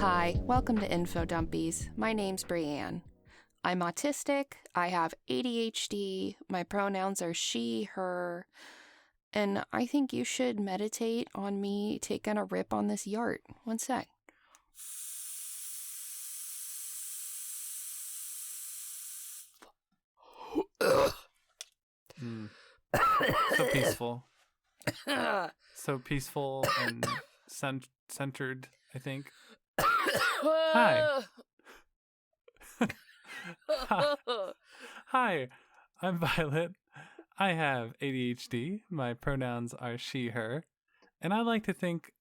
Hi, welcome to Infodumpies. My name's Brianne. I'm autistic, I have ADHD, my pronouns are she, her, and I think you should meditate on me taking a rip on this yart. One sec. So peaceful. So peaceful and centered, I think. Hi. Hi, I'm Violet. I have ADHD. My pronouns are she, her. And I like to think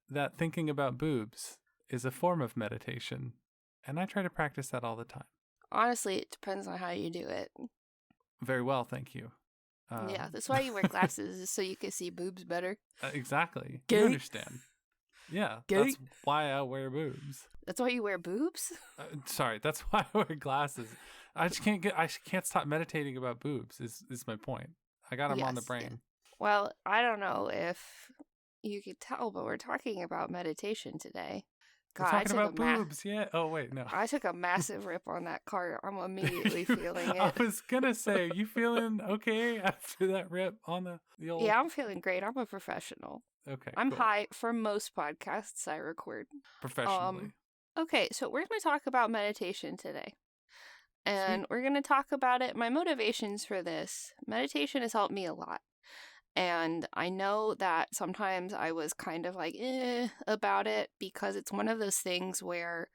that thinking about boobs is a form of meditation. And I try to practice that all the time. Honestly, it depends on how you do it. Very well, thank you. Yeah, that's why you wear glasses, is so you can see boobs better. Exactly. Gay? You understand. Yeah, Gay? That's why I wear boobs. That's why you wear boobs? Sorry, that's why I wear glasses. I can't stop meditating about boobs. Is my point. I got them on the brain. Yeah. Well, I don't know if you could tell, but we're talking about meditation today. God, we're talking about boobs, yeah. Oh wait, no. I took a massive rip on that cart. I'm immediately feeling it. I was gonna say, you feeling okay after that rip on the old? Yeah, I'm feeling great. I'm a professional. Okay, I'm cool. high for most podcasts I record Professionally. Okay, so we're going to talk about meditation today. And we're going to talk about it. My motivations for this. Meditation has helped me a lot. And I know that sometimes I was kind of like, about it, because it's one of those things where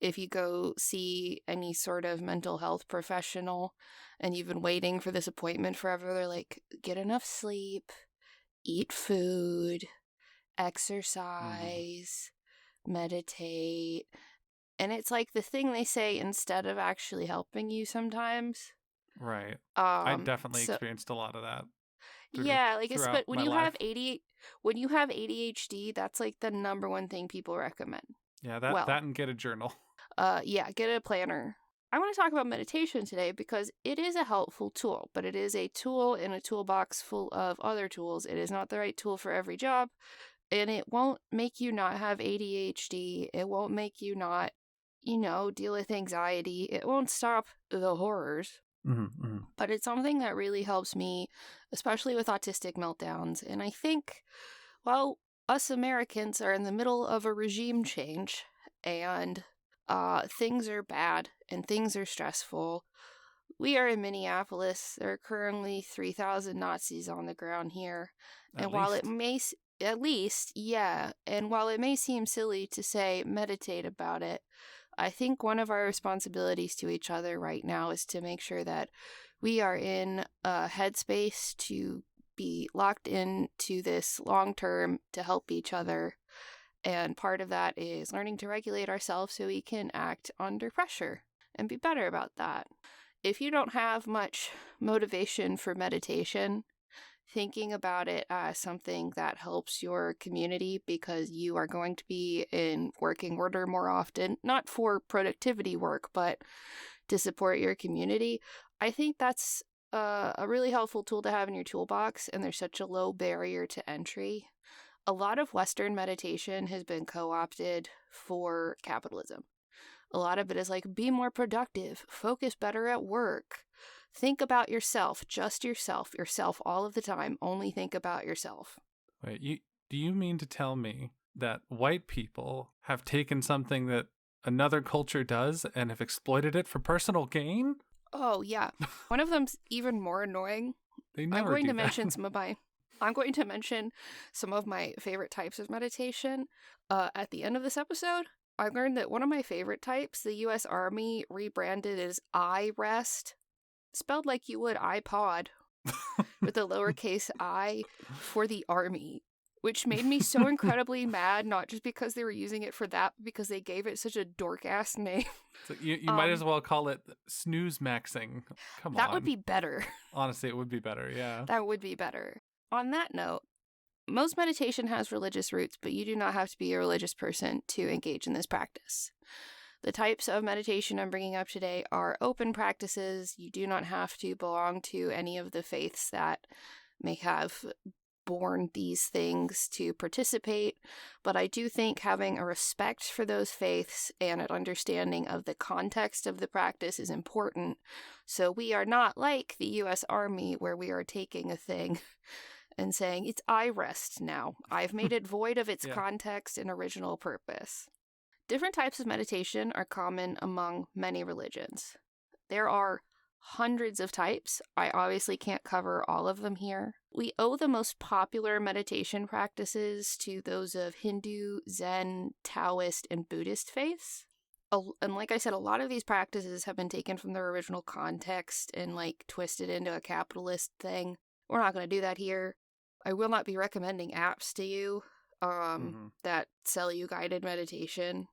if you go see any sort of mental health professional and you've been waiting for this appointment forever, they're like, get enough sleep, eat food, exercise, meditate. And it's like the thing they say instead of actually helping you sometimes. Right. I definitely experienced a lot of that. Yeah, like but when you have ADHD, that's like the number one thing people recommend. Yeah, that and get a journal. Yeah, get a planner. I want to talk about meditation today because it is a helpful tool, but it is a tool in a toolbox full of other tools. It is not the right tool for every job, and it won't make you not have ADHD. It won't make you not, deal with anxiety. It won't stop the horrors. Mm-hmm. But it's something that really helps me, especially with autistic meltdowns. And I think, well, us Americans are in the middle of a regime change, and things are bad and things are stressful. We are in Minneapolis. There are currently 3,000 Nazis on the ground here. And while it may, at least, yeah. And while it may seem silly to say meditate about it, I think one of our responsibilities to each other right now is to make sure that we are in a headspace to be locked into this long term to help each other. And part of that is learning to regulate ourselves so we can act under pressure and be better about that. If you don't have much motivation for meditation, thinking about it as something that helps your community because you are going to be in working order more often, not for productivity work, but to support your community, I think that's a really helpful tool to have in your toolbox, and there's such a low barrier to entry. A lot of Western meditation has been co-opted for capitalism. A lot of it is like, be more productive, focus better at work. Think about yourself, just yourself all of the time. Only think about yourself. Wait, do you mean to tell me that white people have taken something that another culture does and have exploited it for personal gain? Oh, yeah. One of them's even more annoying. I'm going to mention some of my favorite types of meditation. At the end of this episode, I learned that one of my favorite types, the U.S. Army rebranded as iRest, spelled like you would iPod, with a lowercase I for the Army, which made me so incredibly mad, not just because they were using it for that, but because they gave it such a dork-ass name. So you might as well call it snooze maxing. Come on. That would be better. Honestly, it would be better, yeah. That would be better. On that note, most meditation has religious roots, but you do not have to be a religious person to engage in this practice. The types of meditation I'm bringing up today are open practices. You do not have to belong to any of the faiths that may have born these things to participate, but I do think having a respect for those faiths and an understanding of the context of the practice is important. So we are not like the U.S. Army, where we are taking a thing and saying, it's I rest now. I've made it void of its Yeah. context and original purpose. Different types of meditation are common among many religions. There are hundreds of types. I obviously can't cover all of them here. We owe the most popular meditation practices to those of Hindu, Zen, Taoist, and Buddhist faiths. And like I said, a lot of these practices have been taken from their original context and like twisted into a capitalist thing. We're not going to do that here. I will not be recommending apps to you that sell you guided meditation.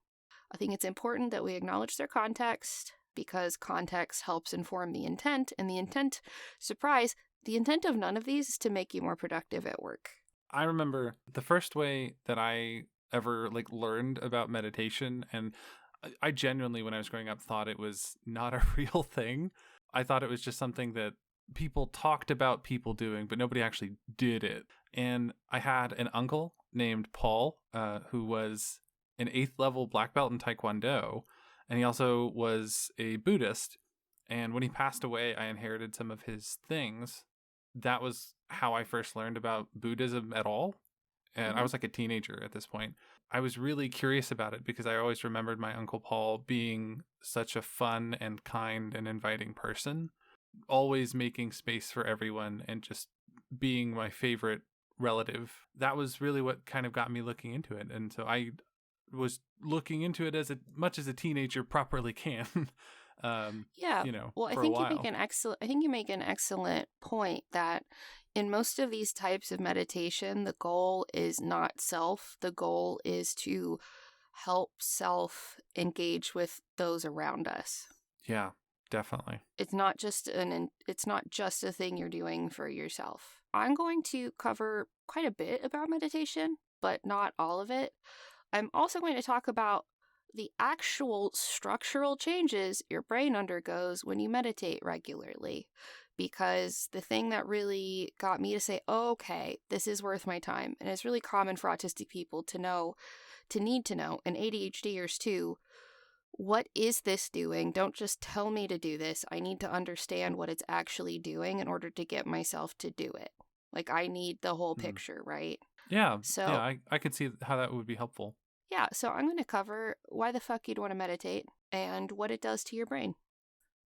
I think it's important that we acknowledge their context, because context helps inform the intent, and the intent, surprise, the intent of none of these is to make you more productive at work. I remember the first way that I ever learned about meditation, and I genuinely, when I was growing up, thought it was not a real thing. I thought it was just something that people talked about people doing, but nobody actually did it. And I had an uncle named Paul, who was an 8th level black belt in Taekwondo. And he also was a Buddhist. And when he passed away, I inherited some of his things. That was how I first learned about Buddhism at all. And I was like a teenager at this point. I was really curious about it because I always remembered my Uncle Paul being such a fun and kind and inviting person, always making space for everyone and just being my favorite relative. That was really what kind of got me looking into it. And so I was looking into it as much as a teenager properly can. Yeah. Well, I for think a while. you make an excellent point that in most of these types of meditation, the goal is not self. The goal is to help self engage with those around us. Yeah, definitely. It's not just a thing you're doing for yourself. I'm going to cover quite a bit about meditation, but not all of it. I'm also going to talk about the actual structural changes your brain undergoes when you meditate regularly. Because the thing that really got me to say, oh, okay, this is worth my time, and it's really common for autistic people to need to know, and ADHDers too, what is this doing? Don't just tell me to do this. I need to understand what it's actually doing in order to get myself to do it. Like, I need the whole picture, right? Yeah. So, yeah, I could see how that would be helpful. Yeah, so I'm going to cover why the fuck you'd want to meditate and what it does to your brain.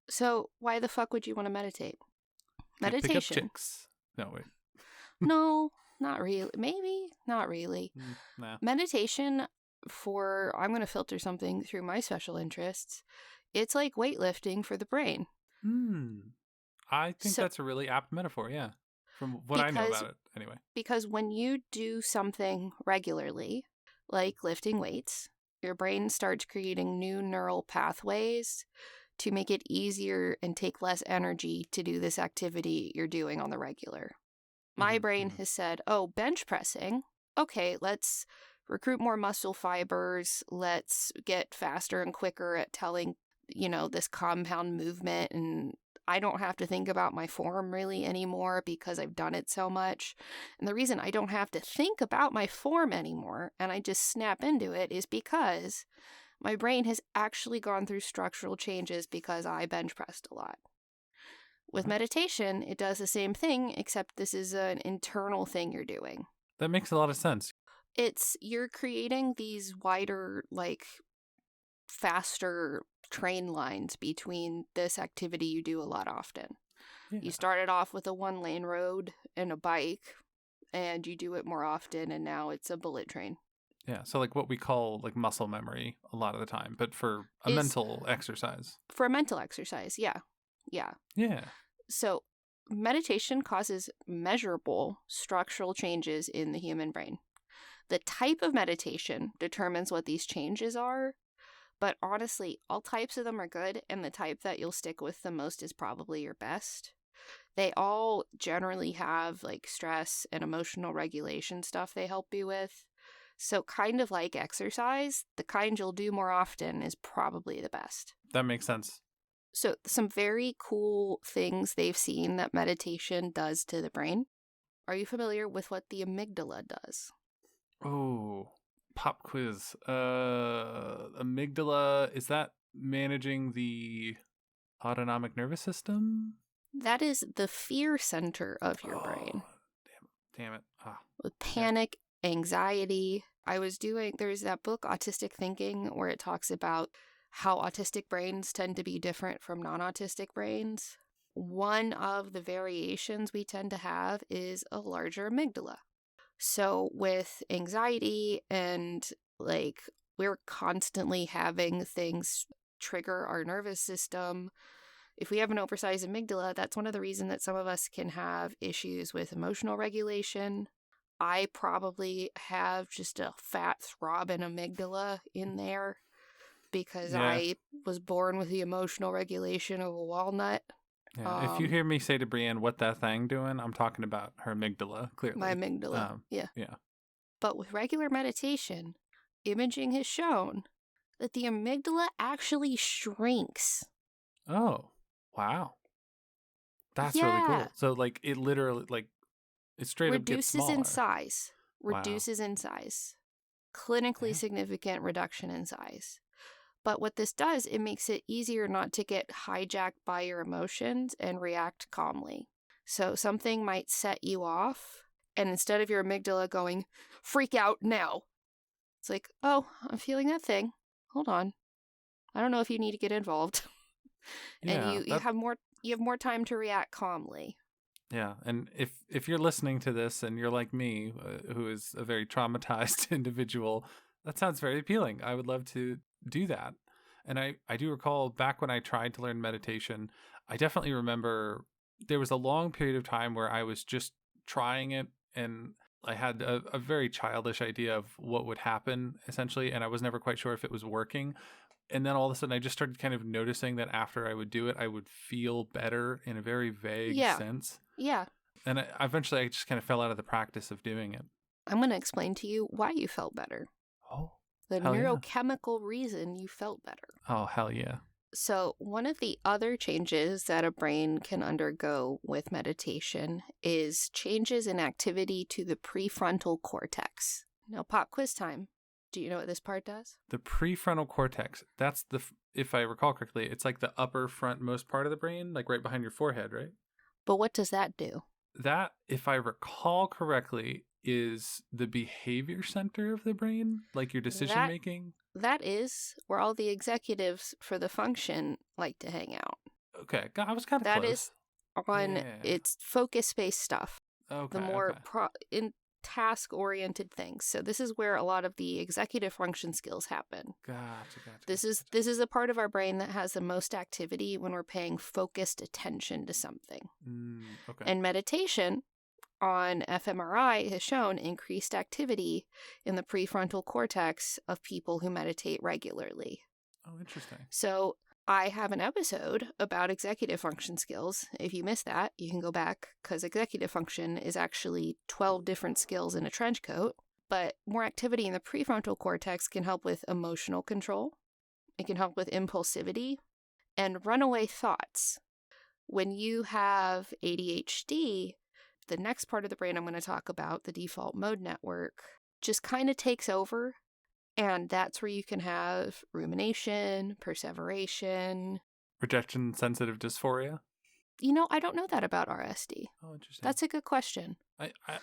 So, why the fuck would you want to meditate? Meditation. Pick up chicks. No, wait. No, not really. Maybe, not really. Nah. Meditation I'm going to filter something through my special interests. It's like weightlifting for the brain. I think that's a really apt metaphor, yeah. From what I know about it, anyway. Because when you do something regularly, like lifting weights, your brain starts creating new neural pathways to make it easier and take less energy to do this activity you're doing on the regular. My brain has said, oh, bench pressing. Okay, let's recruit more muscle fibers. Let's get faster and quicker at telling, this compound movement. And I don't have to think about my form really anymore because I've done it so much. And the reason I don't have to think about my form anymore and I just snap into it is because my brain has actually gone through structural changes because I bench pressed a lot. With meditation, it does the same thing, except this is an internal thing you're doing. That makes a lot of sense. You're creating these wider, faster train lines between this activity you do a lot often. Yeah. You started off with a 1-lane road and a bike, and you do it more often, and now it's a bullet train. Yeah, so what we call muscle memory a lot of the time, but for a mental exercise. For a mental exercise, yeah. Yeah. Yeah. So meditation causes measurable structural changes in the human brain. The type of meditation determines what these changes are, but honestly, all types of them are good, and the type that you'll stick with the most is probably your best. They all generally have stress and emotional regulation stuff they help you with. So kind of like exercise, the kind you'll do more often is probably the best. That makes sense. So some very cool things they've seen that meditation does to the brain. Are you familiar with what the amygdala does? Oh, pop quiz. Amygdala, is that managing the autonomic nervous system? That is the fear center of your brain. Damn it. Ah, With panic, anxiety. There's that book, Autistic Thinking, where it talks about how autistic brains tend to be different from non-autistic brains. One of the variations we tend to have is a larger amygdala. So with anxiety and we're constantly having things trigger our nervous system. If we have an oversized amygdala, that's one of the reasons that some of us can have issues with emotional regulation. I probably have just a fat throbbing amygdala in there because I was born with the emotional regulation of a walnut. Yeah. If you hear me say to Brianne, "What that thing doing?" I'm talking about her amygdala, clearly. My amygdala, yeah. Yeah. But with regular meditation, imaging has shown that the amygdala actually shrinks. Oh, wow. That's really cool. So, it literally, it straight up gets smaller. Reduces in size. Clinically significant reduction in size. But what this does, it makes it easier not to get hijacked by your emotions and react calmly. So something might set you off, and instead of your amygdala going, freak out now, it's like, oh, I'm feeling that thing. Hold on. I don't know if you need to get involved. And you have more time to react calmly. Yeah, and if you're listening to this and you're like me, who is a very traumatized individual, that sounds very appealing. I would love to do that. And I do recall back when I tried to learn meditation, I definitely remember there was a long period of time where I was just trying it, and I had a very childish idea of what would happen, essentially, and I was never quite sure if it was working. And then all of a sudden, I just started kind of noticing that after I would do it, I would feel better in a very vague sense. Yeah. And eventually, I just kind of fell out of the practice of doing it. I'm going to explain to you why you felt better. Oh, the neurochemical reason you felt better. Oh, hell yeah. So one of the other changes that a brain can undergo with meditation is changes in activity to the prefrontal cortex. Now, pop quiz time. Do you know what this part does? The prefrontal cortex. That's if I recall correctly, it's like the upper frontmost part of the brain, like right behind your forehead, right? But what does that do? That, if I recall correctly, is the behavior center of the brain, like your decision making. That is where all the executives for the function like to hang out. Okay, I was kind of close. That is on its focus-based stuff. Okay. The more in task-oriented things. So this is where a lot of the executive function skills happen. Gotcha. This is a part of our brain that has the most activity when we're paying focused attention to something. Okay. And meditation on fMRI has shown increased activity in the prefrontal cortex of people who meditate regularly. Oh, interesting. So I have an episode about executive function skills. If you missed that, you can go back, because executive function is actually 12 different skills in a trench coat. But more activity in the prefrontal cortex can help with emotional control. It can help with impulsivity and runaway thoughts. When you have ADHD, the next part of the brain I'm going to talk about, the default mode network, just kind of takes over. And that's where you can have rumination, perseveration. Rejection-sensitive dysphoria? I don't know that about RSD. Oh, interesting. That's a good question.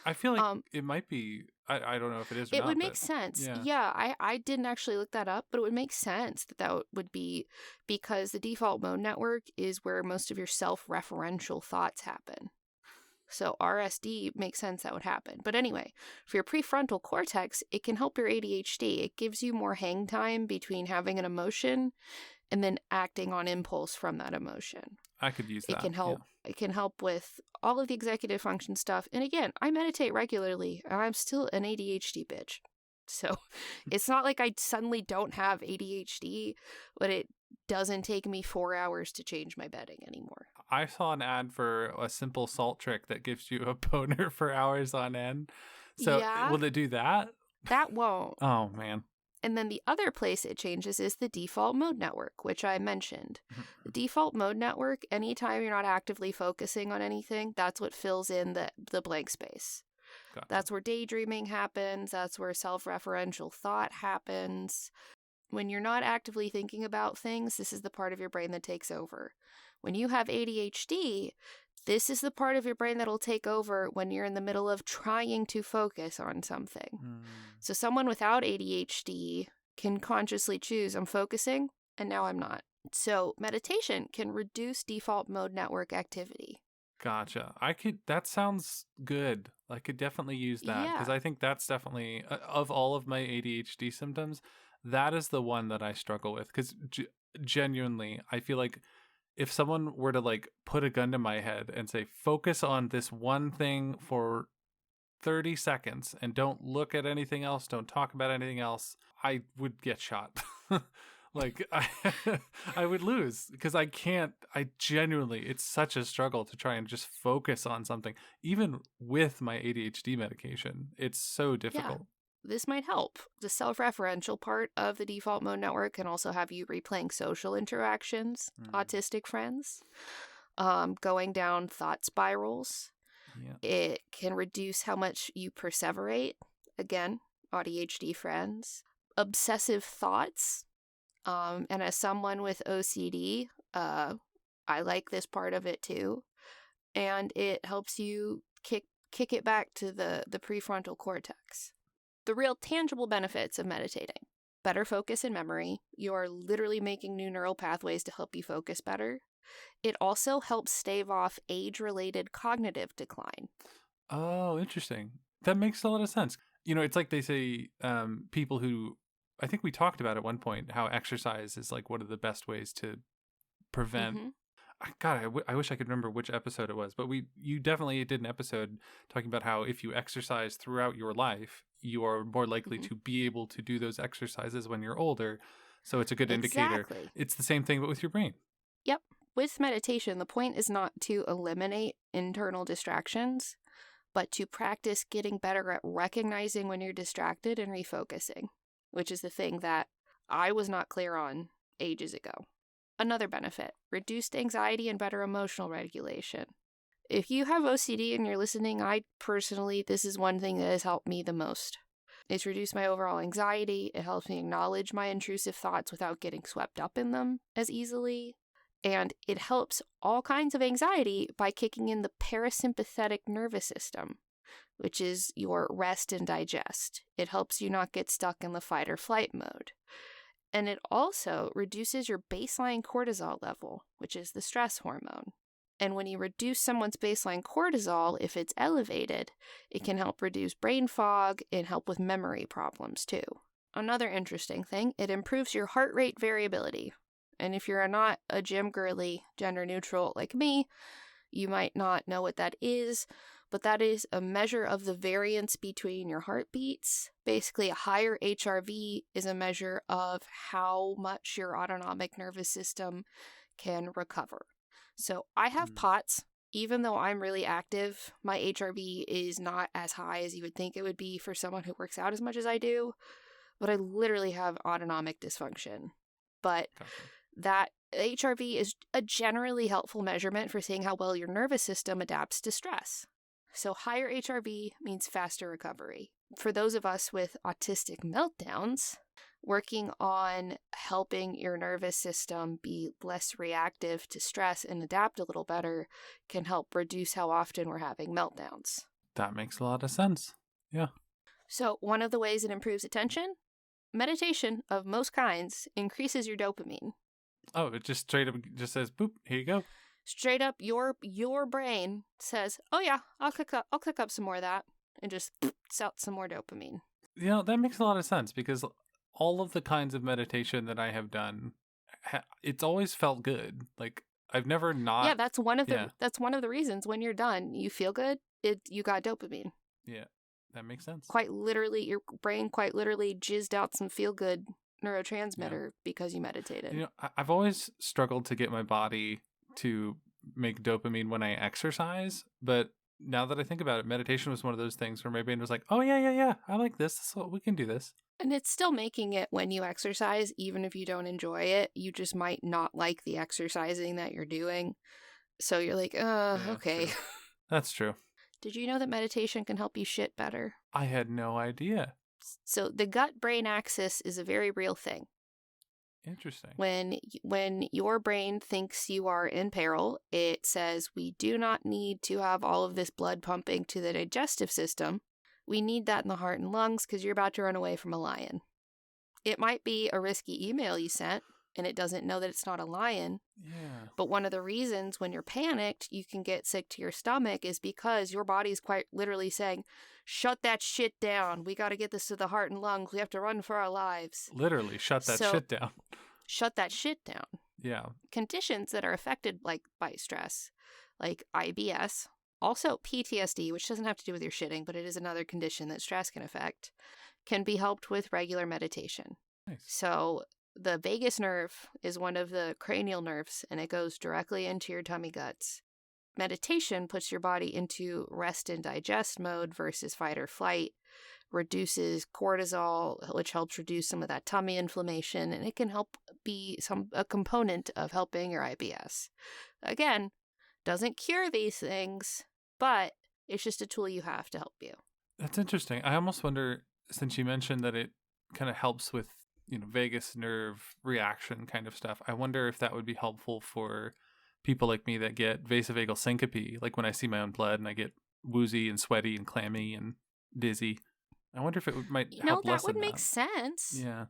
I feel like it might be. I don't know if it is or not. It would make sense. Yeah, I didn't actually look that up, but it would make sense that would be because the default mode network is where most of your self-referential thoughts happen. So RSD makes sense that would happen. But anyway, for your prefrontal cortex, it can help your ADHD. It gives you more hang time between having an emotion and then acting on impulse from that emotion. I could use that. It can help. Yeah. It can help with all of the executive function stuff. And again, I meditate regularly, and I'm still an ADHD bitch. So it's not like I suddenly don't have ADHD, but it doesn't take me 4 hours to change my bedding anymore. I saw an ad for a simple salt trick that gives you a boner for hours on end. So will it do that? That won't. Oh, man. And then the other place it changes is the default mode network, which I mentioned. The default mode network, anytime you're not actively focusing on anything, that's what fills in the blank space. Gotcha. That's where daydreaming happens. That's where self-referential thought happens. When you're not actively thinking about things, this is the part of your brain that takes over. When you have ADHD, this is the part of your brain that'll take over when you're in the middle of trying to focus on something. So someone without ADHD can consciously choose, I'm focusing, and now I'm not. So meditation can reduce default mode network activity. Gotcha. That sounds good. I could definitely use that because I think that's definitely, of all of my ADHD symptoms, that is the one that I struggle with because genuinely, I feel like if someone were to like put a gun to my head and say, focus on this one thing for 30 seconds and don't look at anything else, don't talk about anything else, I would get shot. Like I would lose because I genuinely, it's such a struggle to try and just focus on something. Even with my ADHD medication, it's so difficult. Yeah. This might help. The self-referential part of the default mode network can also have you replaying social interactions, autistic friends, going down thought spirals. Yeah. It can reduce how much you perseverate. Again, AuDHD friends. Obsessive thoughts. And as someone with OCD, I like this part of it too. And it helps you kick it back to the prefrontal cortex. The real tangible benefits of meditating. Better focus and memory. You're literally making new neural pathways to help you focus better. It also helps stave off age-related cognitive decline. Oh, interesting. That makes a lot of sense. You know, it's like they say people who, I think we talked about at one point, how exercise is like one of the best ways to prevent. God, I wish I could remember which episode it was, but you definitely did an episode talking about how if you exercise throughout your life, you are more likely to be able to do those exercises when you're older. So it's a good indicator. It's the same thing, but with your brain. Yep. With meditation, the point is not to eliminate internal distractions, but to practice getting better at recognizing when you're distracted and refocusing, which is the thing that I was not clear on ages ago. Another benefit, reduced anxiety and better emotional regulation. If you have OCD and you're listening, this is one thing that has helped me the most. It's reduced my overall anxiety. It helps me acknowledge my intrusive thoughts without getting swept up in them as easily. And it helps all kinds of anxiety by kicking in the parasympathetic nervous system, which is your rest and digest. It helps you not get stuck in the fight or flight mode. And it also reduces your baseline cortisol level, which is the stress hormone. And when you reduce someone's baseline cortisol, if it's elevated, it can help reduce brain fog and help with memory problems too. Another interesting thing, it improves your heart rate variability. And if you're not a gym girly, gender neutral like me, you might not know what that is, but that is a measure of the variance between your heartbeats. Basically, a higher HRV is a measure of how much your autonomic nervous system can recover. So I have POTS. Even though I'm really active, my HRV is not as high as you would think it would be for someone who works out as much as I do, but I literally have autonomic dysfunction. But that HRV is a generally helpful measurement for seeing how well your nervous system adapts to stress. So higher HRV means faster recovery. For those of us with autistic meltdowns, working on helping your nervous system be less reactive to stress and adapt a little better can help reduce how often we're having meltdowns. That makes a lot of sense. Yeah. So one of the ways it improves attention, meditation of most kinds increases your dopamine. Oh, it just straight up just says, boop, here you go. Straight up, your brain says, oh yeah, I'll click up some more of that, and just out some more dopamine. You know, that makes a lot of sense because all of the kinds of meditation that I have done, it's always felt good. Like I've never not. Yeah, that's one of the reasons when you're done, you feel good. You got dopamine. Yeah, that makes sense. Quite literally, your brain quite literally jizzed out some feel good neurotransmitter because you meditated. You know, I've always struggled to get my body to make dopamine when I exercise, but now that I think about it, meditation was one of those things where my brain was like, oh, yeah, I like this. So we can do this. And it's still making it when you exercise, even if you don't enjoy it. You just might not like the exercising that you're doing. So you're like, Yeah, okay. true. That's true. Did you know that meditation can help you shit better? I had no idea. So the gut-brain axis is a very real thing. Interesting. When your brain thinks you are in peril, it says, we do not need to have all of this blood pumping to the digestive system. We need that in the heart and lungs because you're about to run away from a lion. It might be a risky email you sent, and it doesn't know that it's not a lion. Yeah. But one of the reasons when you're panicked, you can get sick to your stomach is because your body's quite literally saying, shut that shit down. We got to get this to the heart and lungs. We have to run for our lives. Literally, shut that shit down. Shut that shit down. Yeah. Conditions that are affected by stress, like IBS, also PTSD, which doesn't have to do with your shitting, but it is another condition that stress can affect, can be helped with regular meditation. Nice. So the vagus nerve is one of the cranial nerves, and it goes directly into your tummy guts. Meditation puts your body into rest and digest mode versus fight or flight, reduces cortisol, which helps reduce some of that tummy inflammation, and it can help be a component of helping your IBS. Again, doesn't cure these things, but it's just a tool you have to help you. That's interesting. I almost wonder, since you mentioned that it kind of helps with, vagus nerve reaction kind of stuff, I wonder if that would be helpful for people like me that get vasovagal syncope, like when I see my own blood and I get woozy and sweaty and clammy and dizzy. I wonder if it might help lessen that would make sense. Yeah.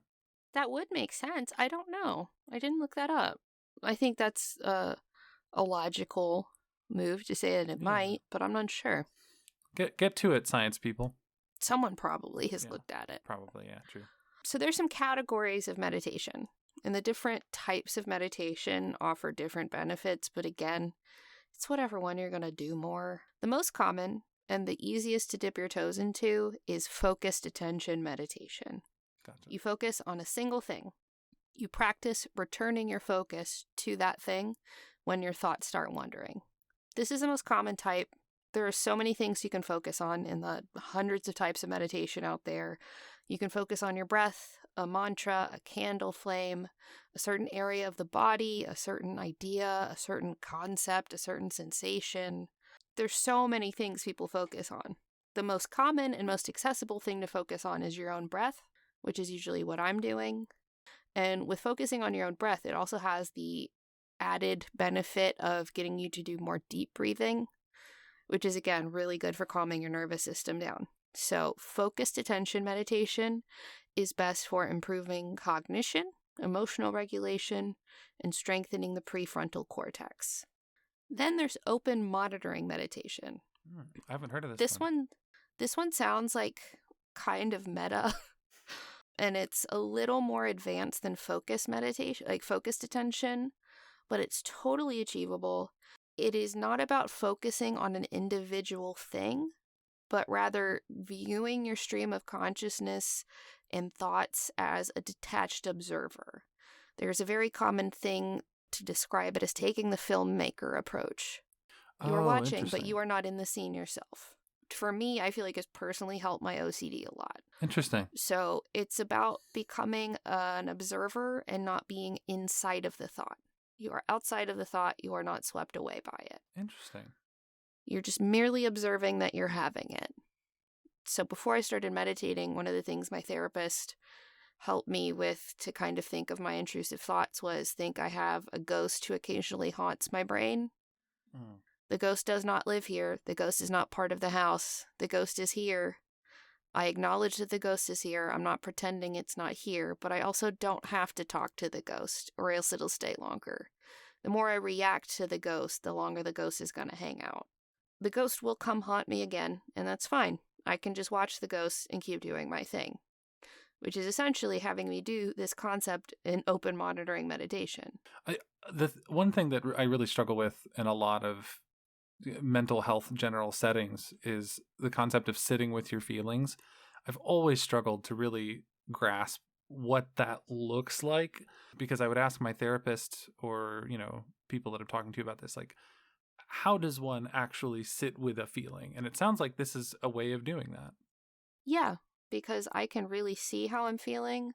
That would make sense. I don't know. I didn't look that up. I think that's a logical move to say that it might, but I'm not sure. Get to it, science people. Someone probably has looked at it. Probably, yeah, true. So there's some categories of meditation, and the different types of meditation offer different benefits, but again, it's whatever one you're going to do more. The most common and the easiest to dip your toes into is focused attention meditation. Gotcha. You focus on a single thing. You practice returning your focus to that thing when your thoughts start wandering. This is the most common type. There are so many things you can focus on in the hundreds of types of meditation out there. You can focus on your breath, a mantra, a candle flame, a certain area of the body, a certain idea, a certain concept, a certain sensation. There's so many things people focus on. The most common and most accessible thing to focus on is your own breath, which is usually what I'm doing. And with focusing on your own breath, it also has the added benefit of getting you to do more deep breathing, which is, again, really good for calming your nervous system down. So focused attention meditation is best for improving cognition, emotional regulation, and strengthening the prefrontal cortex. Then there's open monitoring meditation. I haven't heard of this one. This one sounds like kind of meta, and it's a little more advanced than focused meditation, like focused attention, but it's totally achievable. It is not about focusing on an individual thing, but rather viewing your stream of consciousness and thoughts as a detached observer. There's a very common thing to describe it as taking the filmmaker approach. You are watching, but you are not in the scene yourself. For me, I feel like it's personally helped my OCD a lot. Interesting. So it's about becoming an observer and not being inside of the thought. You are outside of the thought. You are not swept away by it. Interesting. You're just merely observing that you're having it. So before I started meditating, one of the things my therapist helped me with to kind of think of my intrusive thoughts was think I have a ghost who occasionally haunts my brain. Mm. The ghost does not live here. The ghost is not part of the house. The ghost is here. I acknowledge that the ghost is here. I'm not pretending it's not here, but I also don't have to talk to the ghost, or else it'll stay longer. The more I react to the ghost, the longer the ghost is going to hang out. The ghost will come haunt me again, and that's fine. I can just watch the ghost and keep doing my thing, which is essentially having me do this concept in open monitoring meditation. The one thing that I really struggle with in a lot of mental health general settings is the concept of sitting with your feelings. I've always struggled to really grasp what that looks like, because I would ask my therapist or, people that I'm talking to about this, like, how does one actually sit with a feeling? And it sounds like this is a way of doing that. Yeah, because I can really see how I'm feeling,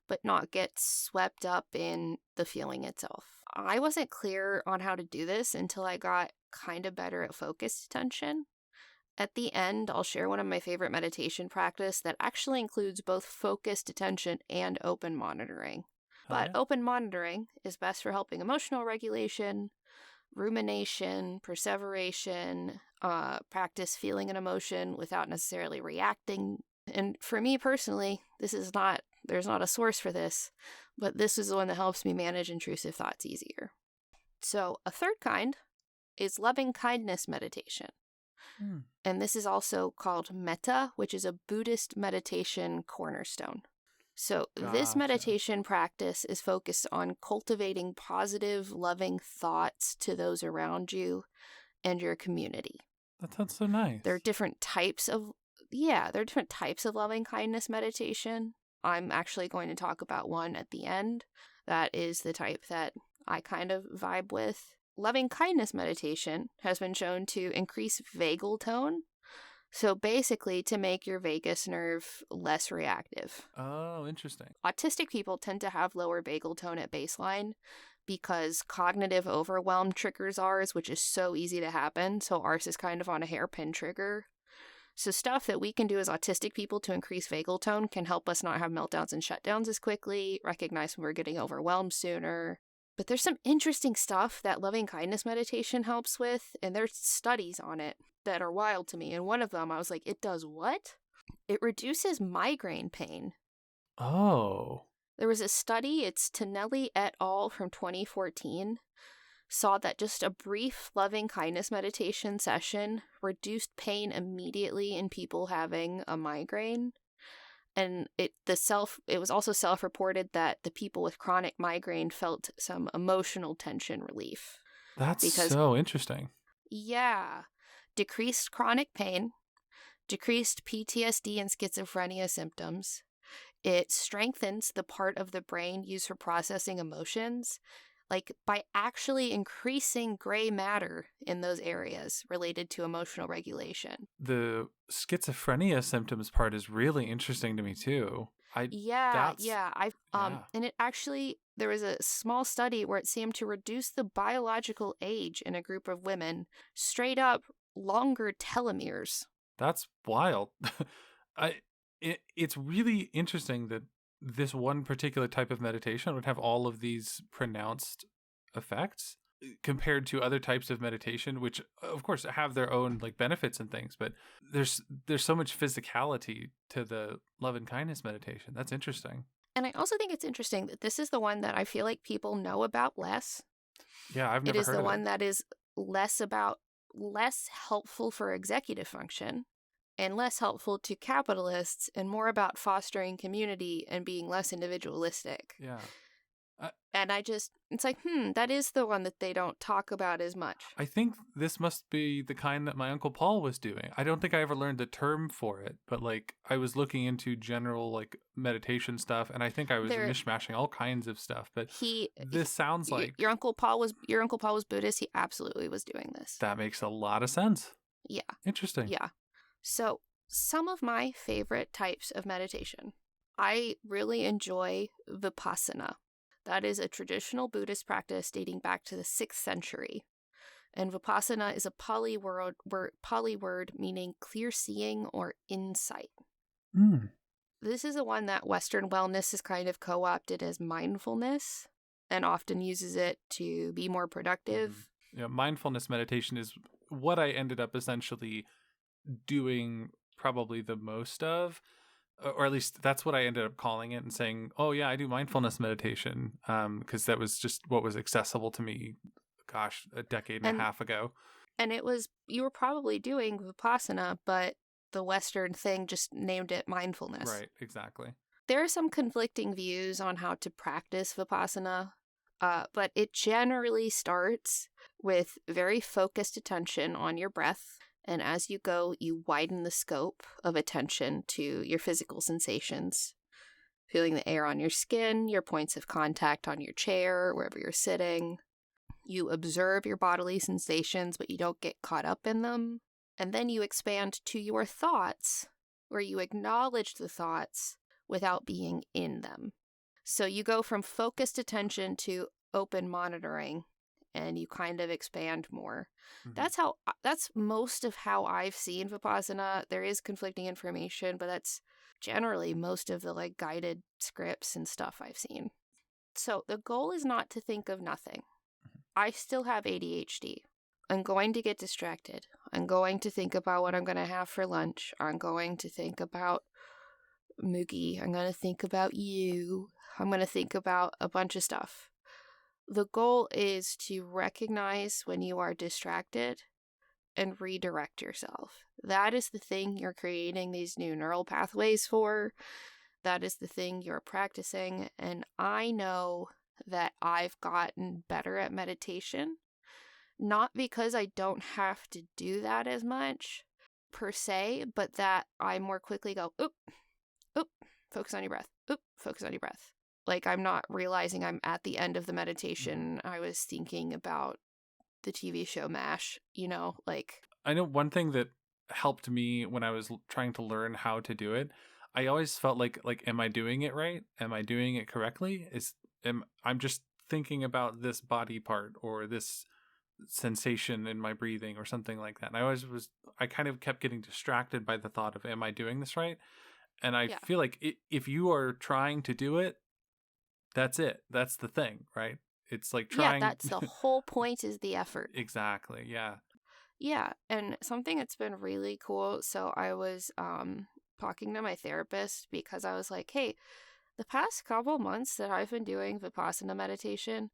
but not get swept up in the feeling itself. I wasn't clear on how to do this until I got kind of better at focused attention. At the end, I'll share one of my favorite meditation practice that actually includes both focused attention and open monitoring. Oh, But yeah. open monitoring is best for helping emotional regulation, rumination, perseveration, practice feeling an emotion without necessarily reacting. And for me personally, there's not a source for this, but this is the one that helps me manage intrusive thoughts easier. So, a third kind is loving kindness meditation. And this is also called metta, which is a Buddhist meditation cornerstone. So, this Gotcha. meditation practice is focused on cultivating positive, loving thoughts to those around you and your community. That sounds so nice. There are different types of loving kindness meditation. I'm actually going to talk about one at the end. That is the type that I kind of vibe with. Loving kindness meditation has been shown to increase vagal tone. So basically, to make your vagus nerve less reactive. Oh, interesting. Autistic people tend to have lower vagal tone at baseline because cognitive overwhelm triggers ours, which is so easy to happen. So ours is kind of on a hairpin trigger. So stuff that we can do as autistic people to increase vagal tone can help us not have meltdowns and shutdowns as quickly, recognize when we're getting overwhelmed sooner. But there's some interesting stuff that loving kindness meditation helps with, and there's studies on it that are wild to me. And one of them, I was like, it does what? It reduces migraine pain. Oh. There was a study, it's Tonelli et al. From 2014, saw that just a brief loving kindness meditation session reduced pain immediately in people having a migraine. And it was also self-reported that the people with chronic migraine felt some emotional tension relief. That's so interesting. Yeah. Decreased chronic pain, decreased PTSD and schizophrenia symptoms. It strengthens the part of the brain used for processing emotions, like by actually increasing gray matter in those areas related to emotional regulation. The schizophrenia symptoms part is really interesting to me too. And it actually, there was a small study where it seemed to reduce the biological age in a group of women, straight up longer telomeres. That's wild. It's really interesting that this one particular type of meditation would have all of these pronounced effects compared to other types of meditation, which of course have their own like benefits and things, but there's so much physicality to the love and kindness meditation. That's interesting. And I also think it's interesting that this is the one that I feel like people know about less. Yeah, I've never heard of it. It is the one that is less helpful for executive function and less helpful to capitalists and more about fostering community and being less individualistic. Yeah. And it's like, that is the one that they don't talk about as much. I think this must be the kind that my Uncle Paul was doing. I don't think I ever learned the term for it, but like I was looking into general like meditation stuff, and I think I was mishmashing all kinds of stuff. But this sounds like your Uncle Paul was Buddhist. He absolutely was doing this. That makes a lot of sense. Yeah. Interesting. Yeah. So some of my favorite types of meditation. I really enjoy Vipassana. That is a traditional Buddhist practice dating back to the 6th century. And Vipassana is a Pali word meaning clear seeing or insight. This is the one that Western wellness is kind of co-opted as mindfulness and often uses it to be more productive. Yeah, mindfulness meditation is what I ended up essentially doing probably the most of. Or at least that's what I ended up calling it and saying, oh, yeah, I do mindfulness meditation because that was just what was accessible to me, a decade and a half ago. And you were probably doing Vipassana, but the Western thing just named it mindfulness. Right, exactly. There are some conflicting views on how to practice Vipassana, but it generally starts with very focused attention on your breath. And as you go, you widen the scope of attention to your physical sensations, feeling the air on your skin, your points of contact on your chair, wherever you're sitting. You observe your bodily sensations, but you don't get caught up in them. And then you expand to your thoughts, where you acknowledge the thoughts without being in them. So you go from focused attention to open monitoring, and you kind of expand more. Mm-hmm. That's most of how I've seen Vipassana. There is conflicting information, but that's generally most of the like guided scripts and stuff I've seen. So the goal is not to think of nothing. I still have ADHD. I'm going to get distracted. I'm going to think about what I'm going to have for lunch. I'm going to think about Moogie. I'm going to think about you. I'm going to think about a bunch of stuff. The goal is to recognize when you are distracted and redirect yourself. That is the thing you're creating these new neural pathways for. That is the thing you're practicing. And I know that I've gotten better at meditation, not because I don't have to do that as much per se, but that I more quickly go, oop, oop, focus on your breath, oop, focus on your breath. Like I'm not realizing I'm at the end of the meditation. I was thinking about the TV show MASH, like. I know one thing that helped me when I was trying to learn how to do it. I always felt like am I doing it right? Am I doing it correctly? I'm just thinking about this body part or this sensation in my breathing or something like that. And I kind of kept getting distracted by the thought of, am I doing this right? And I feel like if you are trying to do it, that's it. That's the thing, right? It's like trying. Yeah, that's the whole point, is the effort. Exactly. Yeah. Yeah. And something that's been really cool. So I was talking to my therapist because I was like, hey, the past couple months that I've been doing Vipassana meditation,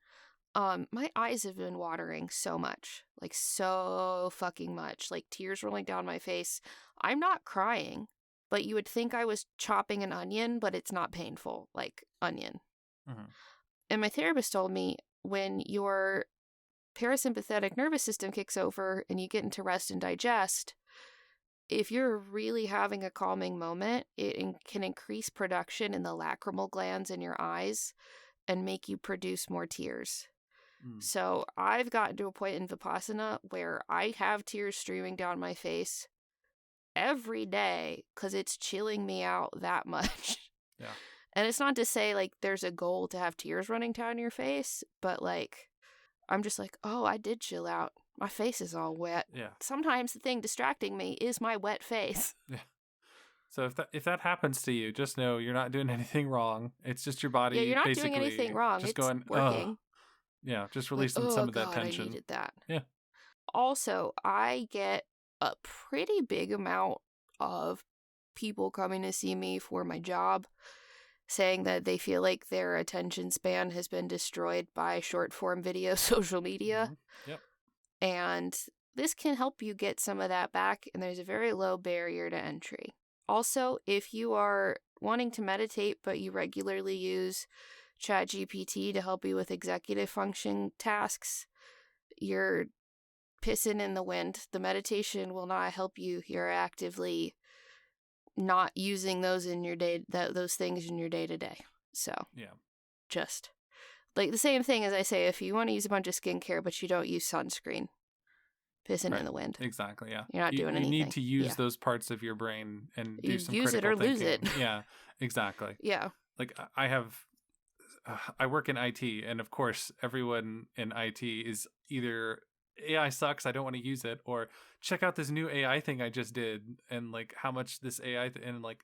my eyes have been watering so much, like so fucking much, like tears rolling down my face. I'm not crying, but you would think I was chopping an onion, but it's not painful, like onion. Mm-hmm. And my therapist told me when your parasympathetic nervous system kicks over and you get into rest and digest, if you're really having a calming moment, it can increase production in the lacrimal glands in your eyes and make you produce more tears. So I've gotten to a point in Vipassana where I have tears streaming down my face every day because it's chilling me out that much. Yeah. And it's not to say like there's a goal to have tears running down your face, but like I'm just like, oh, I did chill out. My face is all wet. Yeah. Sometimes the thing distracting me is my wet face. Yeah. So if that happens to you, just know you're not doing anything wrong. It's just your body. Yeah, you're not basically doing anything wrong. Just it's going, working. ugh. Yeah, just releasing some of that tension. I needed that. Yeah. Also, I get a pretty big amount of people coming to see me for my job saying that they feel like their attention span has been destroyed by short form video social media. Mm-hmm. Yep. And this can help you get some of that back, and there's a very low barrier to entry. Also, if you are wanting to meditate but you regularly use ChatGPT to help you with executive function tasks, you're pissing in the wind. The meditation will not help you. You're actively not using those in your day, those things in your day to day. So yeah, just like the same thing as I say, if you want to use a bunch of skincare but you don't use sunscreen, pissing in the wind. Exactly. Yeah, you're not doing anything. You need to use those parts of your brain and do some use critical it or thinking. lose it. Yeah, exactly. Yeah. Like I work in IT, and of course, everyone in IT is either AI sucks, I don't want to use it, or check out this new AI thing I just did, and like how much this AI and like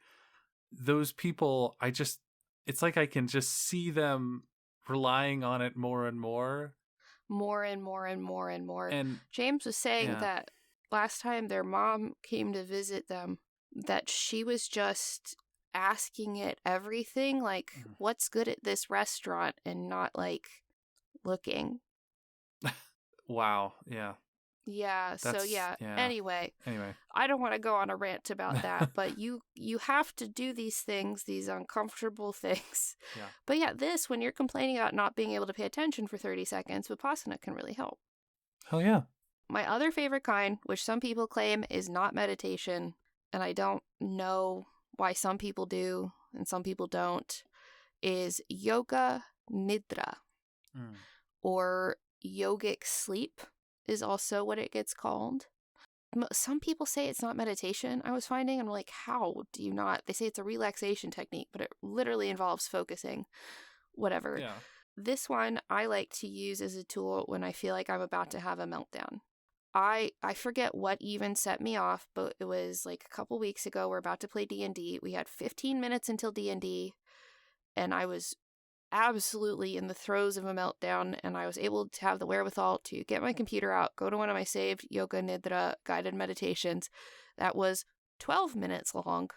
those people, it's like I can just see them relying on it more and more. And James was saying that last time their mom came to visit them, that she was just asking it everything, like what's good at this restaurant, and not like looking. Wow. Yeah. Yeah. Anyway, I don't want to go on a rant about that, but you have to do these things, these uncomfortable things. Yeah. But yeah, when you're complaining about not being able to pay attention for 30 seconds, Vipassana can really help. Oh yeah. My other favorite kind, which some people claim is not meditation, and I don't know why some people do and some people don't, is yoga nidra, or yogic sleep is also what it gets called. Some people say it's not meditation, I was finding. I'm like, how do you not? They say it's a relaxation technique, but it literally involves focusing, whatever. Yeah. This one I like to use as a tool when I feel like I'm about to have a meltdown. I forget what even set me off, but it was like a couple weeks ago. We're about to play D&D. We had 15 minutes until D&D, and I was absolutely in the throes of a meltdown, and I was able to have the wherewithal to get my computer out, go to one of my saved Yoga Nidra guided meditations that was 12 minutes long,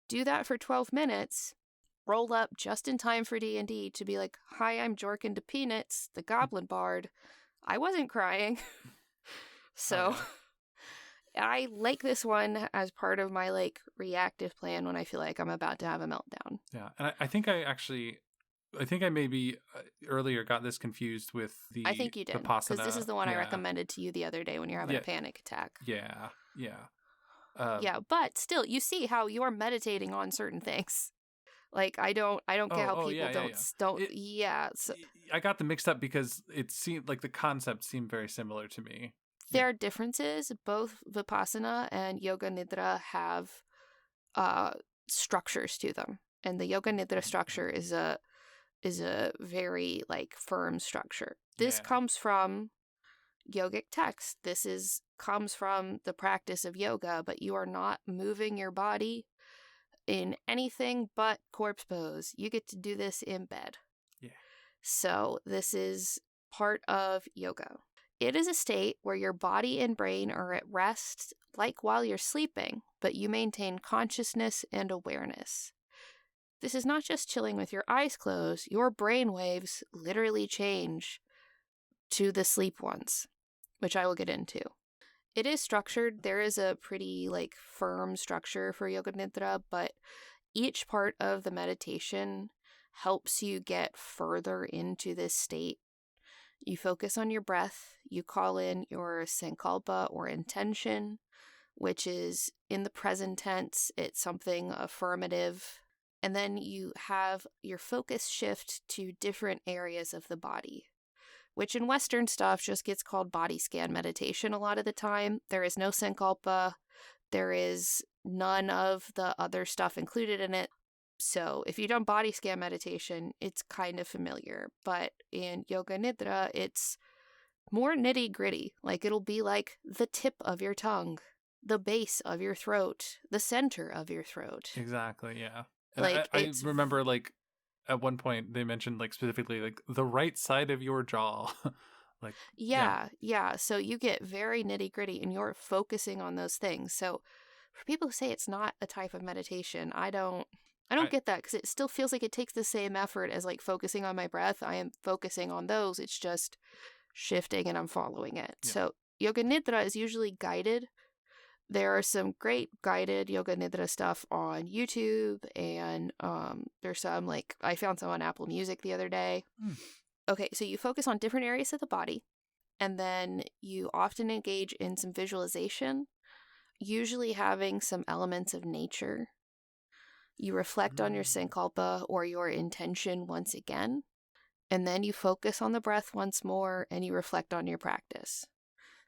do that for 12 minutes, roll up just in time for D&D to be like, hi, I'm Jorkin de Peanuts, the Goblin Bard. I wasn't crying. So I like this one as part of my like reactive plan when I feel like I'm about to have a meltdown. Yeah. And I think I maybe earlier got this confused with the I think you did, Vipassana. because this is the one I recommended to you the other day when you're having a panic attack. Yeah. Yeah. Yeah, but still, you see how you're meditating on certain things. Like I don't get how people don't. So I got them mixed up because it seemed like the concept seemed very similar to me. There are differences. Both Vipassana and Yoga Nidra have structures to them, and the Yoga Nidra structure is a very like firm structure. This comes from yogic text. Comes from the practice of yoga, but you are not moving your body in anything but corpse pose. You get to do this in bed. Yeah. So this is part of yoga. It is a state where your body and brain are at rest, like while you're sleeping, but you maintain consciousness and awareness. This is not just chilling with your eyes closed. Your brain waves literally change to the sleep ones, which I will get into. It is structured. There is a pretty like firm structure for Yoga Nidra, but each part of the meditation helps you get further into this state. You focus on your breath. You call in your sankalpa or intention, which is in the present tense. It's something affirmative. And then you have your focus shift to different areas of the body, which in Western stuff just gets called body scan meditation a lot of the time. There is no sankalpa. There is none of the other stuff included in it. So if you've done body scan meditation, it's kind of familiar. But in Yoga Nidra, it's more nitty gritty. Like it'll be like the tip of your tongue, the base of your throat, the center of your throat. Exactly, yeah. And like I remember like at one point they mentioned like specifically like the right side of your jaw. Like yeah. So you get very nitty gritty and you're focusing on those things. So for people who say it's not a type of meditation, I don't get that, because it still feels like it takes the same effort as like focusing on my breath. I am focusing on those. It's just shifting and I'm following it. Yeah. So Yoga Nidra is usually guided. There are some great guided Yoga Nidra stuff on YouTube, and there's some like I found some on Apple Music the other day. Okay, so you focus on different areas of the body, and then you often engage in some visualization, usually having some elements of nature. You reflect on your sankalpa or your intention once again, and then you focus on the breath once more and you reflect on your practice.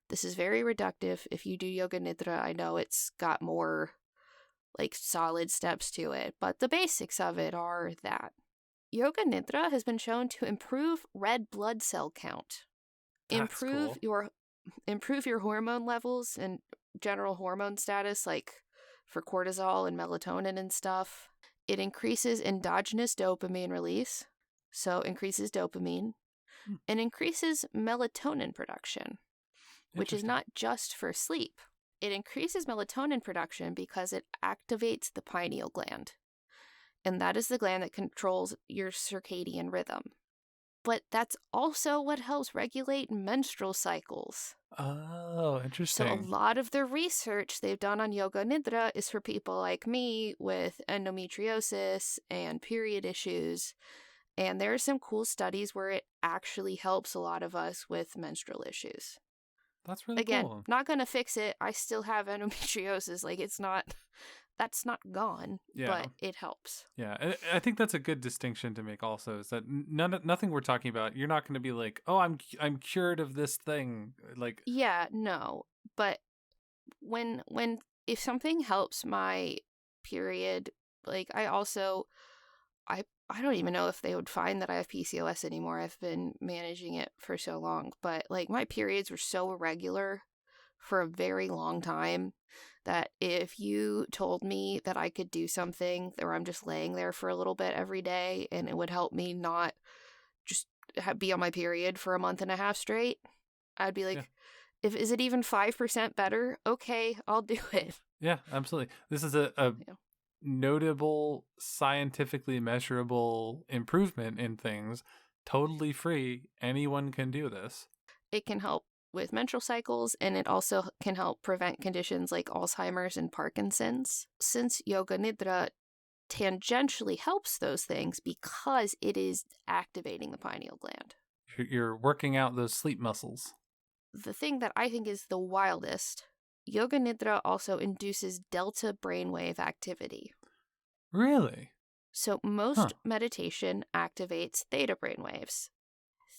This is very reductive. If you do Yoga Nidra, I know it's got more like solid steps to it, but the basics of it are that. Yoga Nidra has been shown to improve red blood cell count, improve your hormone levels and general hormone status, like for cortisol and melatonin and stuff. It increases endogenous dopamine release, so increases dopamine, and increases melatonin production, which is not just for sleep. It increases melatonin production because it activates the pineal gland, and that is the gland that controls your circadian rhythm. But that's also what helps regulate menstrual cycles. Oh, interesting. So a lot of the research they've done on Yoga Nidra is for people like me with endometriosis and period issues. And there are some cool studies where it actually helps a lot of us with menstrual issues. That's really Again, cool. not going to fix it. I still have endometriosis. Like, that's not gone, Yeah. but it helps. Yeah, I think that's a good distinction to make. Also, is that nothing we're talking about. You're not going to be like, oh, I'm cured of this thing. Like, Yeah, no, but when if something helps my period, like I don't even know if they would find that I have PCOS anymore. I've been managing it for so long, but like my periods were so irregular for a very long time that if you told me that I could do something where I'm just laying there for a little bit every day and it would help me not just be on my period for a month and a half straight, I'd be like, yeah. if is it even 5% better? Okay, I'll do it. Yeah, absolutely. This is a Yeah. notable, scientifically measurable improvement in things. Totally free. Anyone can do this. It can help with menstrual cycles, and it also can help prevent conditions like Alzheimer's and Parkinson's. Since Yoga Nidra tangentially helps those things because it is activating the pineal gland. You're working out those sleep muscles. The thing that I think is the wildest, Yoga Nidra also induces delta brainwave activity. Really? So most meditation activates theta brainwaves.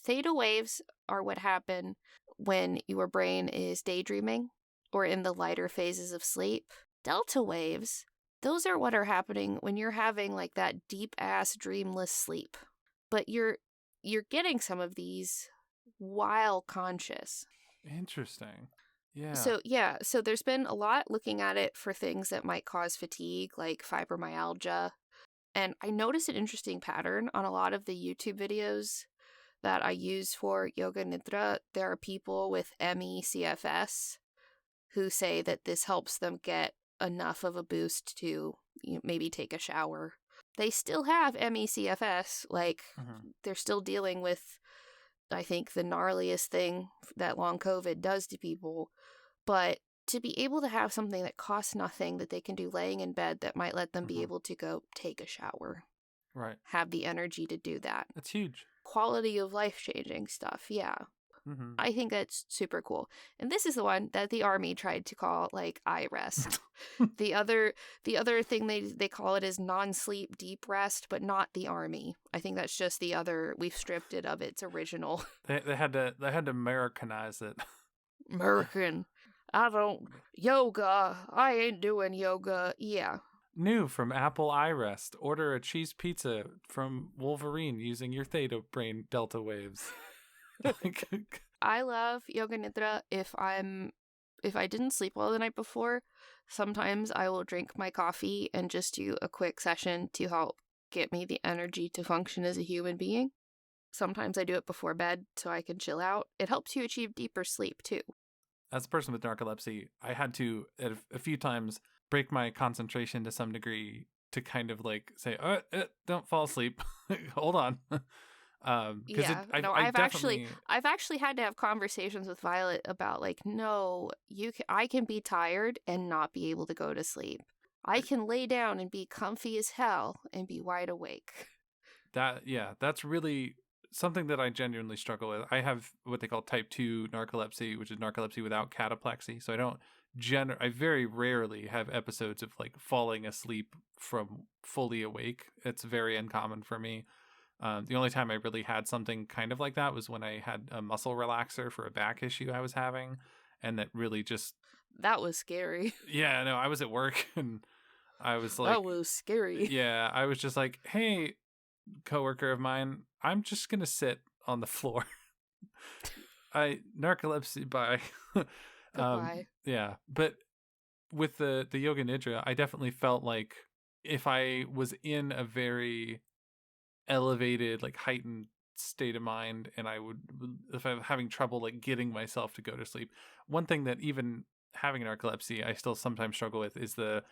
Theta waves are what happen when your brain is daydreaming or in the lighter phases of sleep. Delta waves, those are what are happening when you're having like that deep ass dreamless sleep. But you're getting some of these while conscious. Interesting. Yeah. So there's been a lot looking at it for things that might cause fatigue like fibromyalgia. And I noticed an interesting pattern on a lot of the YouTube videos that I use for Yoga Nidra. There are people with ME/CFS who say that this helps them get enough of a boost to maybe take a shower. They still have ME/CFS, like they're still dealing with, I think, the gnarliest thing that long COVID does to people. But to be able to have something that costs nothing that they can do laying in bed that might let them be able to go take a shower. Right. Have the energy to do that. That's huge. Quality of life changing stuff. Yeah. I think that's super cool. And this is the one that the army tried to call like eye rest. the other thing they call it is non-sleep deep rest, but not the army. I think that's just the other, we've stripped it of its original. They had to Americanize it. American. Yoga. I ain't doing yoga. Yeah. New from Apple iRest. Order a cheese pizza from Wolverine using your theta brain delta waves. I love Yoga Nidra if I didn't sleep well the night before. Sometimes I will drink my coffee and just do a quick session to help get me the energy to function as a human being. Sometimes I do it before bed so I can chill out. It helps you achieve deeper sleep too. As a person with narcolepsy, I had to a few times break my concentration to some degree to kind of like say, don't fall asleep. Hold on. I've actually had to have conversations with Violet about like, no, I can be tired and not be able to go to sleep. I can lay down and be comfy as hell and be wide awake. That's really something that I genuinely struggle with. I have what they call type 2 narcolepsy, which is narcolepsy without cataplexy. So I very rarely have episodes of like falling asleep from fully awake. It's very uncommon for me. The only time I really had something kind of like that was when I had a muscle relaxer for a back issue I was having. And that really just... That was scary. Yeah, no, I was at work and I was like... That was scary. Yeah, I was just like, hey, coworker of mine, I'm just going to sit on the floor. Narcolepsy, bye. Goodbye. Yeah, but with the Yoga Nidra, I definitely felt like if I was in a very elevated, like heightened state of mind, and if I'm having trouble like getting myself to go to sleep, one thing that even having narcolepsy I still sometimes struggle with is the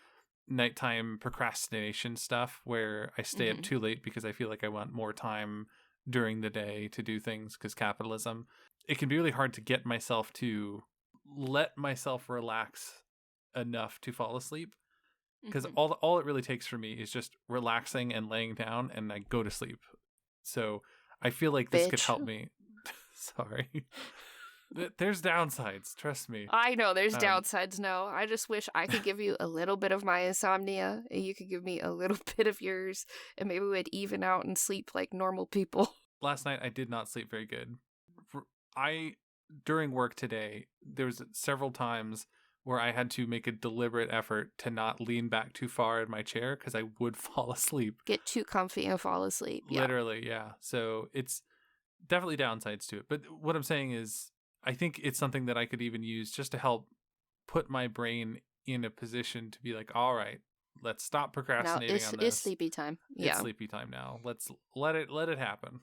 nighttime procrastination stuff where I stay up too late because I feel like I want more time during the day to do things because capitalism. It can be really hard to get myself to let myself relax enough to fall asleep because all it really takes for me is just relaxing and laying down and I go to sleep. So I feel like this could help me. Sorry. There's downsides, trust me. I know there's downsides. No, I just wish I could give you a little bit of my insomnia and you could give me a little bit of yours, and maybe we'd even out and sleep like normal people. Last night I did not sleep very good. During work today, there was several times where I had to make a deliberate effort to not lean back too far in my chair because I would fall asleep. Get too comfy and fall asleep. Yeah. Literally, yeah. So it's definitely downsides to it. But what I'm saying is, I think it's something that I could even use just to help put my brain in a position to be like, all right, let's stop procrastinating on this. It's sleepy time. Yeah. It's sleepy time now. Let's let it happen.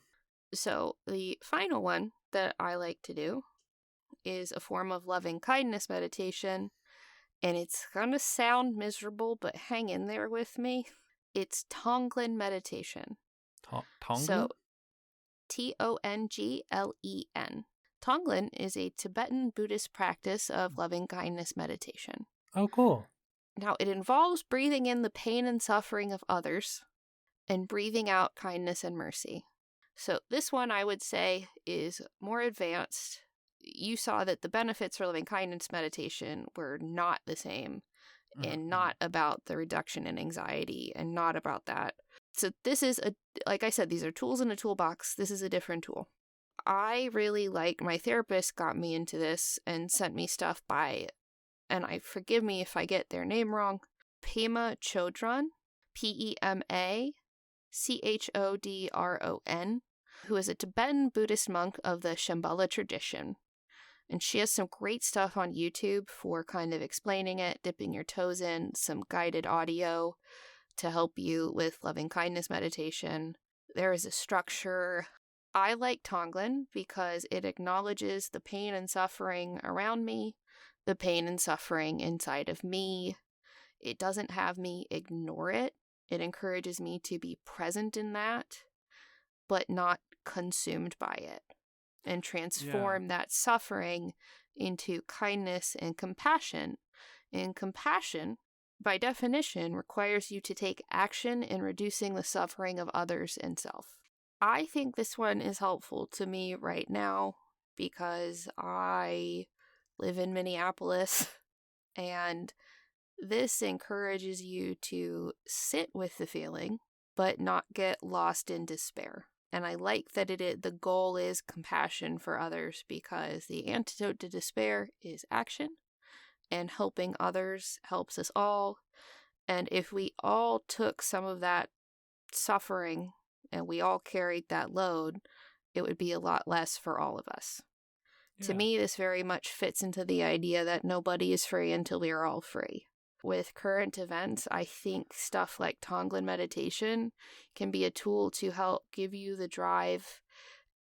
So the final one that I like to do is a form of loving kindness meditation, and it's gonna sound miserable, but hang in there with me. It's Tonglen meditation. Tonglen? So Tonglen. Tonglen is a Tibetan Buddhist practice of loving kindness meditation. Oh, cool. Now, it involves breathing in the pain and suffering of others and breathing out kindness and mercy. So this one, I would say, is more advanced. You saw that the benefits for loving kindness meditation were not the same, and not about the reduction in anxiety, and not about that. So this is, like I said, these are tools in a toolbox. This is a different tool. I really like, my therapist got me into this and sent me stuff by, and forgive me if I get their name wrong, Pema Chodron, Pemachhodron, who is a Tibetan Buddhist monk of the Shambhala tradition. And she has some great stuff on YouTube for kind of explaining it, dipping your toes in, some guided audio to help you with loving kindness meditation. There is a structure. I like Tonglen because it acknowledges the pain and suffering around me, the pain and suffering inside of me. It doesn't have me ignore it. It encourages me to be present in that, but not consumed by it, and transform that suffering into kindness and compassion. And compassion, by definition, requires you to take action in reducing the suffering of others and self. I think this one is helpful to me right now because I live in Minneapolis, and this encourages you to sit with the feeling, but not get lost in despair. And I like that the goal is compassion for others, because the antidote to despair is action, and helping others helps us all. And if we all took some of that suffering and we all carried that load, it would be a lot less for all of us. Yeah. To me, this very much fits into the idea that nobody is free until we are all free. With current events, I think stuff like Tonglen meditation can be a tool to help give you the drive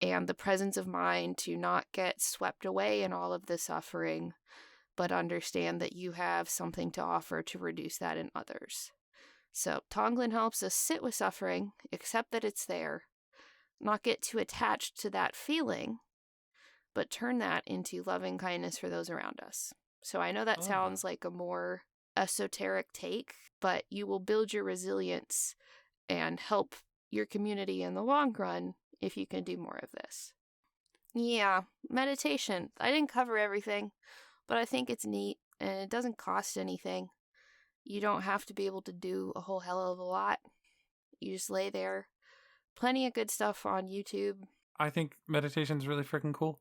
and the presence of mind to not get swept away in all of the suffering, but understand that you have something to offer to reduce that in others. So Tonglen helps us sit with suffering, accept that it's there, not get too attached to that feeling, but turn that into loving kindness for those around us. So I know that sounds like a more esoteric take, but you will build your resilience and help your community in the long run if you can do more of this. Yeah, meditation. I didn't cover everything, but I think it's neat, and it doesn't cost anything. You don't have to be able to do a whole hell of a lot. You just lay there. Plenty of good stuff on YouTube. I think meditation's really freaking cool.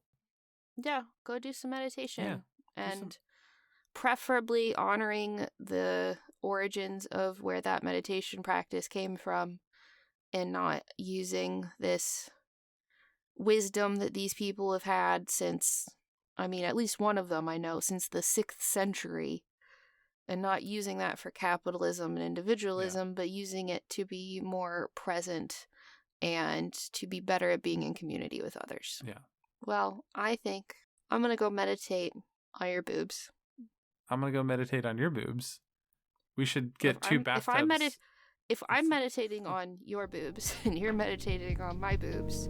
Yeah, go do some meditation. And preferably honoring the origins of where that meditation practice came from, and not using this wisdom that these people have had since, at least one of them I know, since the 6th century, and not using that for capitalism and individualism, but using it to be more present and to be better at being in community with others. Yeah. Well, I think I'm going to go meditate on your boobs. I'm going to go meditate on your boobs. We should get two bathtubs. If I'm meditating on your boobs and you're meditating on my boobs,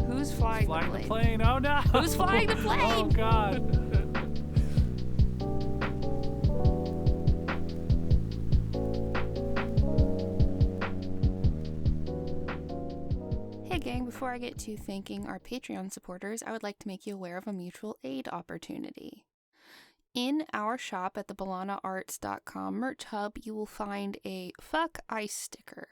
who's flying the plane? Oh, no! Who's flying the plane? Oh, God. Hey, gang. before I get to thanking our Patreon supporters, I would like to make you aware of a mutual aid opportunity. In our shop at the BalanaArts.com merch hub, you will find a Fuck Ice sticker.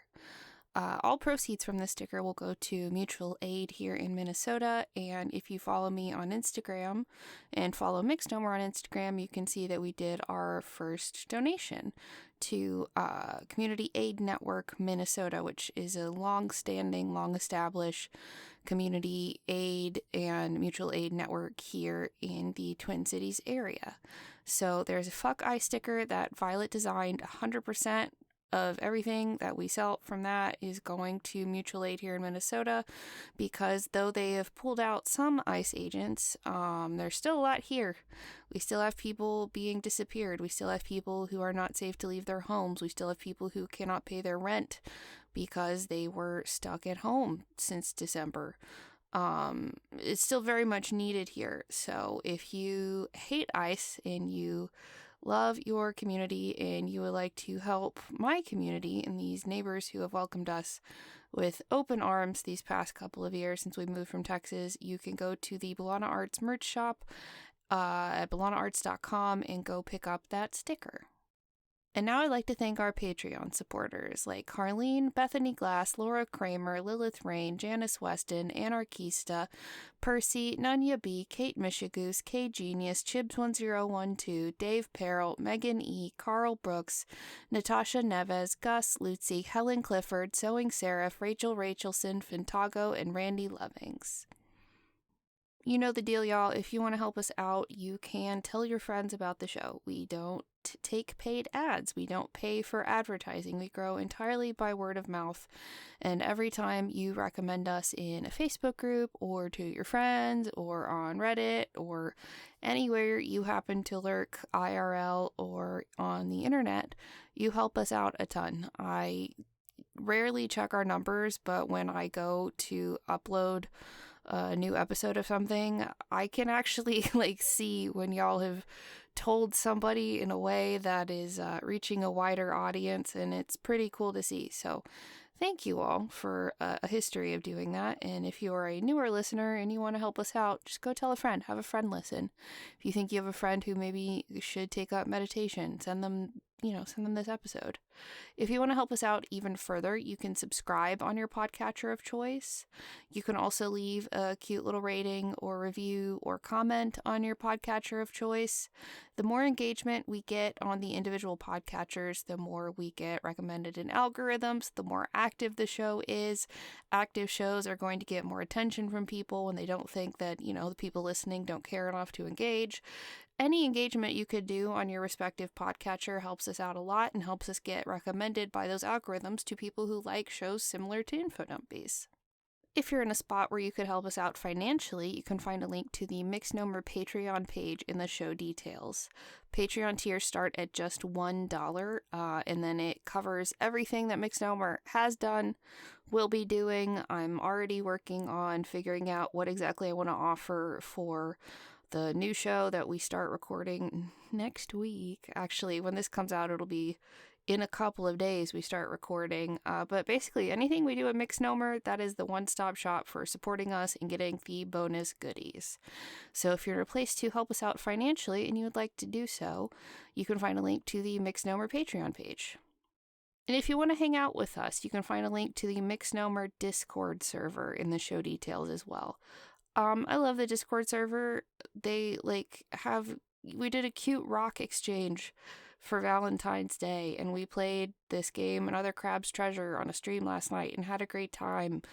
All proceeds from this sticker will go to mutual aid here in Minnesota, and if you follow me on Instagram and follow Mixnomer on Instagram, you can see that we did our first donation to Community Aid Network Minnesota, which is a long-standing, long-established community aid and mutual aid network here in the Twin Cities area. So there's a Fuck Ice sticker that Violet designed. 100% of everything that we sell from that is going to mutual aid here in Minnesota, because though they have pulled out some ICE agents, there's still a lot here. We still have people being disappeared. We still have people who are not safe to leave their homes. We still have people who cannot pay their rent because they were stuck at home since December. It's still very much needed here. So if you hate ICE and you love your community and you would like to help my community and these neighbors who have welcomed us with open arms these past couple of years since we moved from Texas, you can go to the Balana Arts merch shop at balanaarts.com and go pick up that sticker. And now I'd like to thank our Patreon supporters like Carlene, Bethany Glass, Laura Kramer, Lilith Rain, Janice Weston, Anarchista, Percy, Nunya B, Kate Mishigoose, K Genius, Chibs1012, Dave Perrell, Megan E, Carl Brooks, Natasha Neves, Gus Lutzi, Helen Clifford, Sewing Seraph, Rachel Rachelson, Fintago, and Randy Lovings. You know the deal, y'all. If you want to help us out, you can tell your friends about the show. We don't take paid ads. We don't pay for advertising. We grow entirely by word of mouth. And every time you recommend us in a Facebook group or to your friends or on Reddit or anywhere you happen to lurk IRL or on the internet, you help us out a ton. I rarely check our numbers, but when I go to upload a new episode of something, I can actually see when y'all have told somebody in a way that is reaching a wider audience, and it's pretty cool to see. So thank you all for a history of doing that. And if you are a newer listener and you want to help us out, just go tell a friend, have a friend listen. If you think you have a friend who maybe should take up meditation, send them this episode. If you want to help us out even further, you can subscribe on your podcatcher of choice. You can also leave a cute little rating or review or comment on your podcatcher of choice. The more engagement we get on the individual podcatchers, the more we get recommended in algorithms, the more active the show is. Active shows are going to get more attention from people when they don't think that, the people listening don't care enough to engage. Any engagement you could do on your respective podcatcher helps us out a lot and helps us get recommended by those algorithms to people who like shows similar to Infodumpies. If you're in a spot where you could help us out financially, you can find a link to the Mixnomer Patreon page in the show details. Patreon tiers start at just $1, and then it covers everything that Mixnomer has done, will be doing. I'm already working on figuring out what exactly I want to offer for the new show that we start recording next week. Actually, when this comes out, it'll be in a couple of days we start recording. But basically, anything we do at Mixnomer, that is the one-stop shop for supporting us and getting the bonus goodies. So if you're in a place to help us out financially and you would like to do so, you can find a link to the Mixnomer Patreon page. And if you want to hang out with us, you can find a link to the Mixnomer Discord server in the show details as well. I love the Discord server. They we did a cute rock exchange for Valentine's Day, and we played this game, Another Crab's Treasure, on a stream last night and had a great time.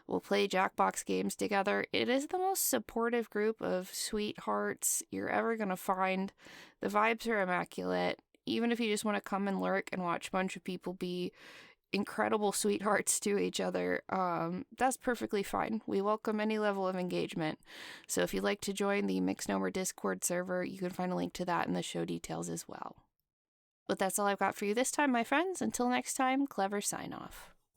We'll play Jackbox games together. It is the most supportive group of sweethearts you're ever going to find. The vibes are immaculate. Even if you just want to come and lurk and watch a bunch of people be incredible sweethearts to each other, that's perfectly fine. We welcome any level of engagement. So if you'd like to join the Mixnomer Discord server, you can find a link to that in the show details as well. But that's all I've got for you this time, my friends. Until next time, clever sign off.